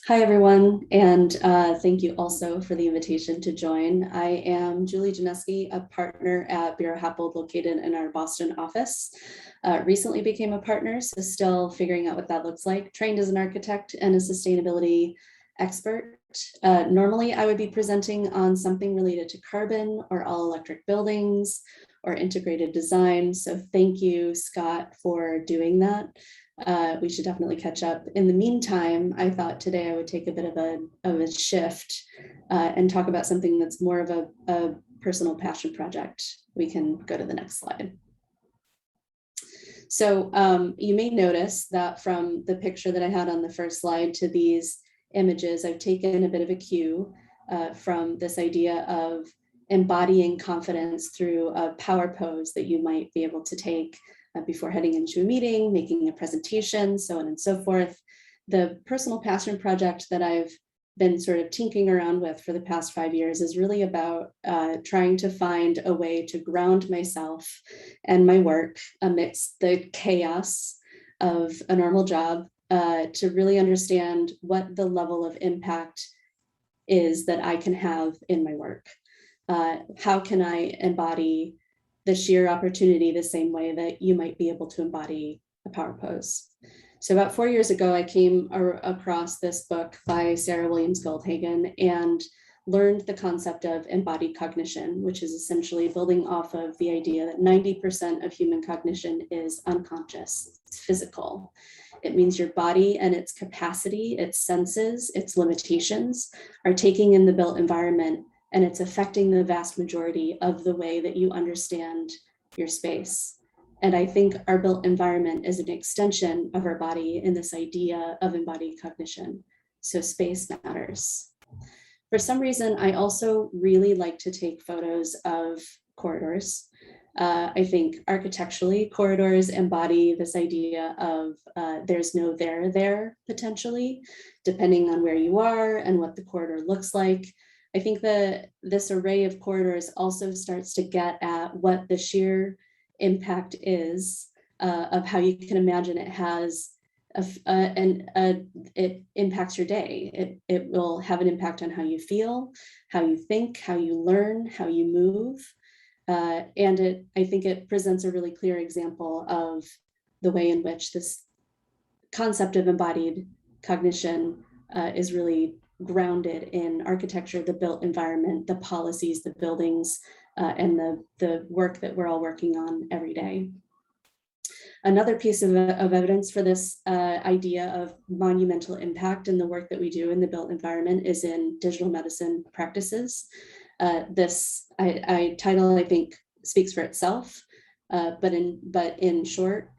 Hi, everyone, and thank you also for the invitation to join. I am Julie Janiski, a partner at Bureau Happold located in our Boston office. Recently became a partner, so still figuring out what that looks like. Trained as an architect and a sustainability expert. Normally, I would be presenting on something related to carbon or all electric buildings or integrated design. So thank you, Scott, for doing that. We should definitely catch up. In the meantime, I thought today I would take a bit of a shift and talk about something that's more of a personal passion project. We can go to the next slide. So you may notice that from the picture that I had on the first slide to these images, I've taken a bit of a cue from this idea of embodying confidence through a power pose that you might be able to take before heading into a meeting, making a presentation, so on and so forth. The personal passion project that I've been sort of tinkering around with for the past 5 years is really about trying to find a way to ground myself and my work amidst the chaos of a normal job, to really understand what the level of impact is that I can have in my work. How can I embody the sheer opportunity the same way that you might be able to embody a power pose? So about 4 years ago, I came across this book by Sarah Williams Goldhagen and learned the concept of embodied cognition, which is essentially building off of the idea that 90% of human cognition is unconscious, it's physical. It means your body and its capacity, its senses, its limitations are taking in the built environment, and it's affecting the vast majority of the way that you understand your space. And I think our built environment is an extension of our body in this idea of embodied cognition. So space matters. For some reason, I also really like to take photos of corridors. I think architecturally, corridors embody this idea of there's no there potentially, depending on where you are and what the corridor looks like. I think that this array of corridors also starts to get at what the sheer impact is of how you can imagine it has it impacts your day. It will have an impact on how you feel, how you think, how you learn, how you move. And I think it presents a really clear example of the way in which this concept of embodied cognition is really grounded in architecture, the built environment, the policies, the buildings, and the work that we're all working on every day. Another piece of evidence for this idea of monumental impact in the work that we do in the built environment is in digital medicine practices. This title, I think, speaks for itself, but in short,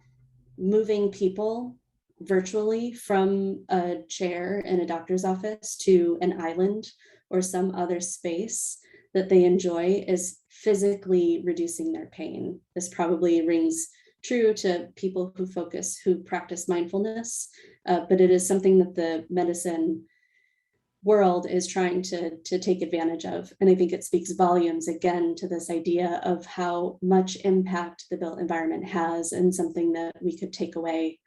moving people virtually from a chair in a doctor's office to an island or some other space that they enjoy is physically reducing their pain. This probably rings true to people who practice mindfulness, but it is something that the medicine world is trying to take advantage of. And I think it speaks volumes again to this idea of how much impact the built environment has and something that we could take away.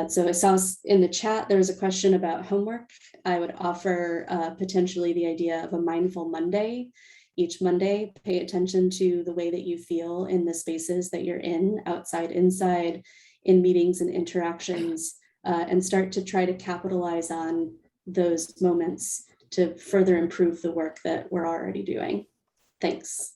So I saw in the chat, there was a question about homework. I would offer potentially the idea of a mindful Monday. Each Monday, pay attention to the way that you feel in the spaces that you're in, outside, inside, in meetings and interactions, and start to try to capitalize on those moments to further improve the work that we're already doing. Thanks.